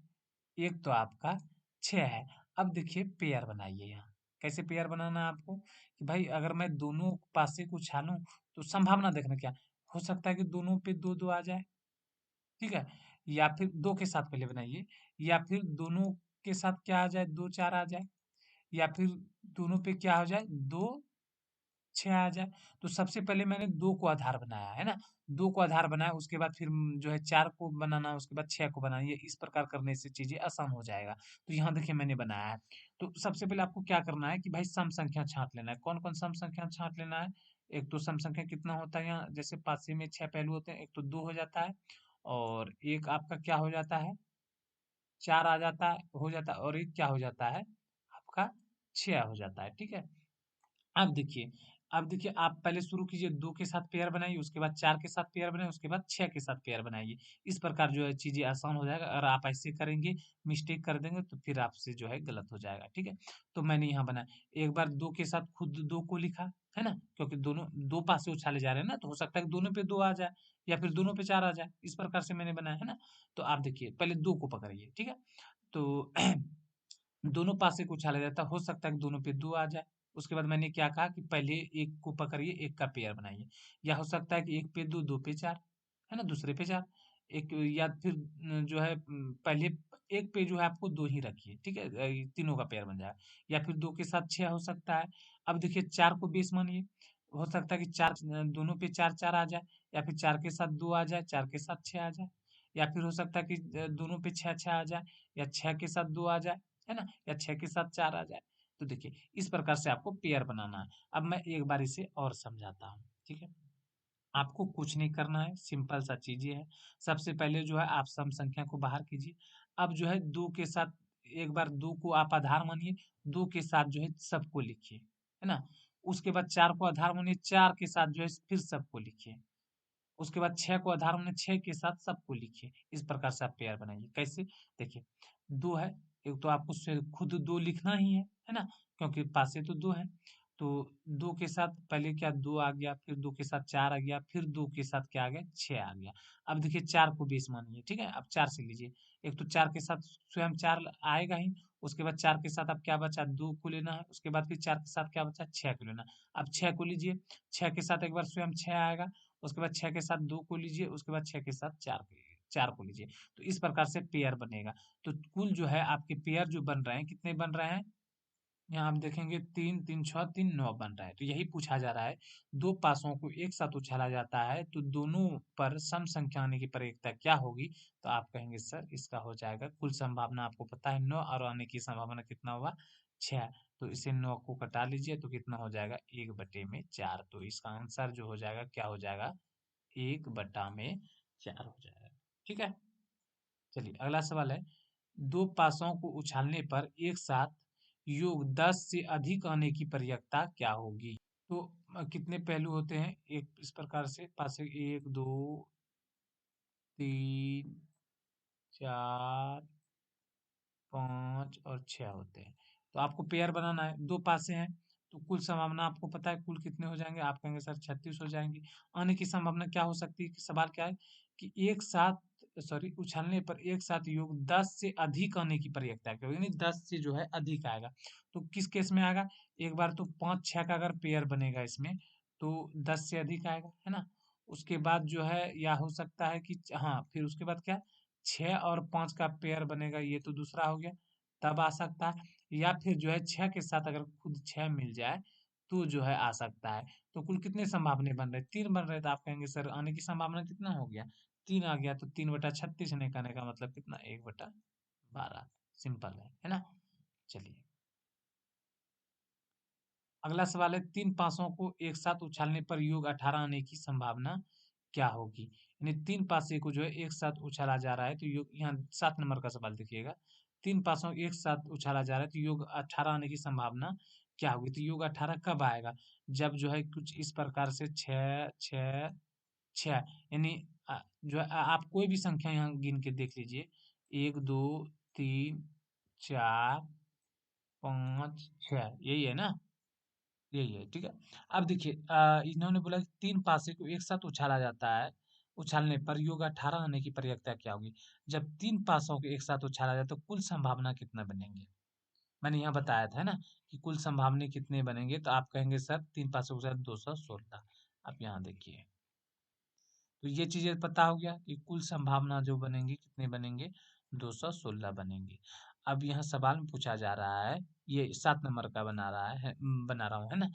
एक तो आपका छह है। अब देखिए पेयर बनाइए यहाँ। कैसे पेयर बनाना है आपको? कि भाई अगर मैं दोनों पासे को उछालूं तो संभावना देखना क्या हो सकता है कि दोनों पे दो दो आ जाए। ठीक है, या फिर दो के साथ पहले बनाइए, या फिर दोनों के साथ क्या आ जाए? दो चार आ जाए, या फिर दोनों पे क्या हो जाए? दो 6 आ जाए। तो सबसे पहले मैंने 2 को आधार बनाया, है ना? 2 को आधार बनाया, उसके बाद फिर जो है 4 को बनाना, उसके बाद 6 को बनाना, ये इस प्रकार करने से चीज़ें आसान हो जाएगा। तो यहाँ देखिए मैंने बनाया है। तो सबसे पहले आपको क्या करना है कि भाई सम संख्या छाँट लेना है। कौन-कौन सम संख्या छाँट लेना है? एक तो सम संख्या कितना होता है यहाँ, जैसे पासे में 6 पहलू होते हैं, एक तो 2 हो जाता है और एक आपका क्या हो जाता है? 4 आ जाता है, हो जाता है, और एक क्या हो जाता है? आपका 6 हो जाता है, ठीक है? अब देखिए अब देखिए आप पहले शुरू कीजिए, 2 के साथ पेयर बनाइए, उसके बाद 4 के साथ पेयर बनाइए, उसके बाद 6 के साथ पेयर बनाइए। इस प्रकार जो है चीज़ें आसान हो जाएगा। अगर आप ऐसे करेंगे, मिस्टेक कर देंगे तो फिर आपसे जो है गलत हो जाएगा, ठीक है? तो मैंने यहाँ बनाया, एक बार 2 के साथ खुद 2 को लिखा, है ना? क्योंकि दोनों 2 पास से उछाले जा रहे हैं ना, तो हो सकता है कि दोनों पे 2 आ जाए या फिर दोनों पे 4 आ जाए। इस प्रकार से मैंने बनाया, है ना? तो आप देखिए पहले 2 को पकड़िए, ठीक है? तो दोनों पासे को उछाला जाता है, हो सकता है कि दोनों पे 2 आ जाए। उसके बाद मैंने क्या कहा कि पहले एक को पकड़िए, एक का पेयर बनाइए। या हो सकता है कि एक पे 2, 2 पे 4, है ना? दूसरे पे 4। एक या फिर जो है पहले एक पे जो है आपको 2 ही रखिए, ठीक है? ये तीनों का पेयर बन जाएगा। या फिर 2 के साथ 6 हो सकता है। अब देखिए 4 को बेस मानिए, हो सकता है कि 4 दोनों पे 4-4 आ जाए, या फिर 4 के साथ 2 आ जाए, 4 के साथ 6 आ जाए। या फिर हो सकता है कि दोनों पे 6-6 आ जाए, या 6 के साथ 2 आ जाए, है ना? या 6 के साथ 4 आ जाए। तो देखिए इस प्रकार से आपको पेयर बनाना है। अब मैं एक बार इसे और समझाता हूँ, ठीक है? आपको कुछ नहीं करना है, सिंपल सा चीज़ें है। सबसे पहले जो है आप सम संख्या को बाहर कीजिए। अब जो है 2 के साथ एक बार 2 को आप आधार मानिए, 2 के साथ जो है सबको लिखिए, है ना? उसके बाद 4 को आधार मानिए, 4 के साथ जो है फिर सबको लिखिए। उसके बाद 6 को आधार मानिए, 6 के साथ सबको लिखिए। इस प्रकार से आप पेयर बनाइए। कैसे? देखिए 2 है, एक तो आपको खुद 2 लिखना ही है ना? क्योंकि पासे तो 2 है। तो 2 के साथ पहले क्या 2 आ गया, फिर 2 के साथ 4 आ गया, फिर 2 के साथ क्या आ गया, 6 आ गया। अब देखिए 4 को बेस मानिए, ठीक है? अब 4 से लीजिए। एक तो 4 के साथ स्वयं 4 आएगा ही, उसके बाद 4 के साथ अब क्या बचा, 2 को लेना है, उसके बाद फिर 4 के साथ क्या बचा, 6 को लेना है। अब 6 को लीजिए, 6 के साथ एक बार स्वयं 6 आएगा, उसके बाद 6 के साथ 2 को लीजिए, उसके बाद 6 के साथ 4 को लीजिए। तो इस प्रकार से पेयर बनेगा। तो कुल जो है आपके पेयर जो बन रहे हैं, कितने बन रहे हैं? यहाँ आप देखेंगे 3, 3 6, 3 9 बन रहा है। तो यही पूछा जा रहा है, 2 पासों को एक साथ उछाला जाता है, तो दोनों पर सम संख्या आने की प्रवृत्ति क्या होगी? तो आप कहेंगे सर इसका हो जाएगा, कुल संभावना आपको पता है 9 और आने की संभावना कितना हुआ? 6। तो इसे 9 को घटा लीजिए तो कितना हो जाएगा? 1/4। तो इसका आंसर जो हो जाएगा, क्या हो जाएगा? 1/4 हो जाएगा। ठीक है? चलिए अगला सवाल है, 2 पासों को उछालने पर एक साथ योग 10 से अधिक आने की प्रवृत्ति क्या होगी? तो कितने पहलू होते हैं? एक इस प्रकार से पासे 1, 2, 3, 4, 5 और 6 होते हैं। तो आपको पेयर बनाना है, 2 पासे हैं, तो कुल संभावना आपको पता है कुल कितने हो जाएँगे? आप कहेंगे सर 36 हो जाएँगे। आने की संभावना क्या हो सकती है? कि सवाल क्या है कि एक साथ सॉरी उछालने पर एक साथ योग 10 से अधिक आने की प्रवृत्ति है, यानी 10 से जो है अधिक आएगा। तो किस केस में आएगा? एक बार तो 5-6 का अगर पेयर बनेगा इसमें, तो 10 से अधिक आएगा, है ना? उसके बाद जो है या हो सकता है कि हाँ, फिर उसके बाद क्या 6 और 5 का पेयर बनेगा, ये तो दूसरा हो गया, तब आ सकता है। या फिर जो है 6 के साथ अगर खुद 6 मिल जाए, तो जो है आ सकता है। तो कुल कितने संभावनाएँ बन रहे हैं? 3 बन रहे हैं, तो आप कहेंगे सर आने की संभावना कितना हो गया? 3 आ गया, तो 3/36 निकालने का मतलब कितना? 1/12 सिंपल है ना? चलिए। अगला सवाल है 3 पासों को एक साथ उछालने पर योग 18 आने की संभावना क्या होगी? यानी 3 पासे को जो है एक साथ उछाला जा रहा है, तो योग यहाँ 7 नंबर का सवाल देखिएगा। 3 पासों को एक साथ उछाला जा रहा है, तो योग 18 आने की संभावना क्या होगी? तो योग 18 कब आएगा? जब जो है कुछ इस प्रकार से 6, 6, 6 यानी जो है आप कोई भी संख्या यहाँ गिन के देख लीजिए। 1, 2, 3, 4, 5, 6 यही है ना? यही है, ठीक है। अब देखिए इन्होंने बोला कि 3 पासे को एक साथ उछाला जाता है, उछालने पर योग 18 आने की प्रवृत्ति क्या होगी? जब 3 पासों को एक साथ उछाला जाए तो कुल संभावना कितना बनेंगे? मैंने यहाँ बताया था, है ना? कि कुल संभावना कितने बनेंगे? तो आप कहेंगे सर 3 पासों के साथ 216। अब यहाँ देखिए, तो ये चीज़ें पता हो गया कि कुल संभावना जो बनेंगी कितने बनेंगे? 216 बनेंगे। अब यहाँ सवाल में पूछा जा रहा है, ये 7 नंबर का बना रहा है बना रहा हूँ, है ना?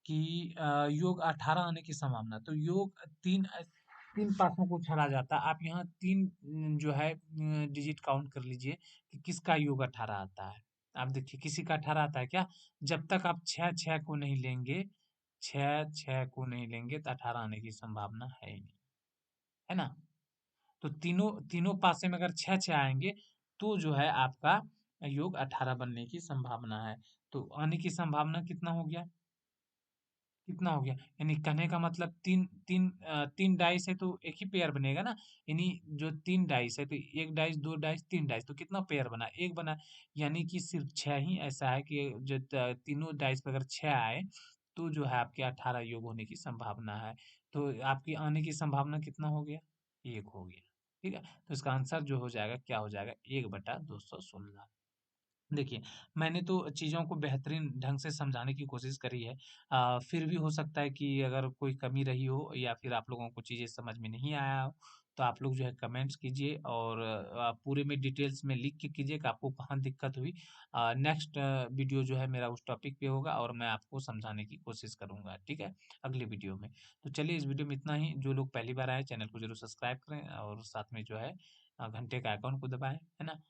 कि योग 18 आने की संभावना, तो योग तीन पासों को छड़ा जाता है। आप यहाँ तीन जो है डिजिट काउंट कर लीजिए कि किसका योग 18 आता है। आप देखिए किसी का 18 आता है क्या? जब तक आप छह छह को नहीं लेंगे, छह छह को नहीं लेंगे तो 18 आने की संभावना है ही नहीं, है ना? तो तीनों तीनों पासे में अगर छह छह आएंगे तो जो है आपका योग 18 बनने की संभावना है। तो आने की संभावना कितना हो गया? कितना हो गया? यानी कहने का मतलब तीन डाइस है तो एक ही पेयर बनेगा ना। यानी जो तीन डाइस है तो एक डाइस, दो डाइस, तीन डाइस, तो कितना पेयर बना? एक बना। यानी कि सिर्फ छह ही ऐसा है कि जो तीनों डाइस पे अगर छह आए तो जो है आपके 18 योग होने की संभावना है। तो आपकी आने की संभावना कितना हो गया? एक हो गया। ठीक है, तो इसका आंसर जो हो जाएगा क्या हो जाएगा? 1/216। देखिए, मैंने तो चीज़ों को बेहतरीन ढंग से समझाने की कोशिश करी है। फिर भी हो सकता है कि अगर कोई कमी रही हो या फिर आप लोगों को चीज़ें समझ में नहीं आया हो, तो आप लोग जो है कमेंट्स कीजिए और पूरे में डिटेल्स में लिख के कीजिए कि आपको कहाँ दिक्कत हुई। नेक्स्ट वीडियो जो है मेरा उस टॉपिक पे होगा और मैं आपको समझाने की कोशिश करूँगा, ठीक है? अगले वीडियो में। तो चलिए इस वीडियो में इतना ही। जो लोग पहली बार आए चैनल को ज़रूर सब्सक्राइब करें और साथ में जो है घंटे का आइकॉन को दबाएँ, है ना?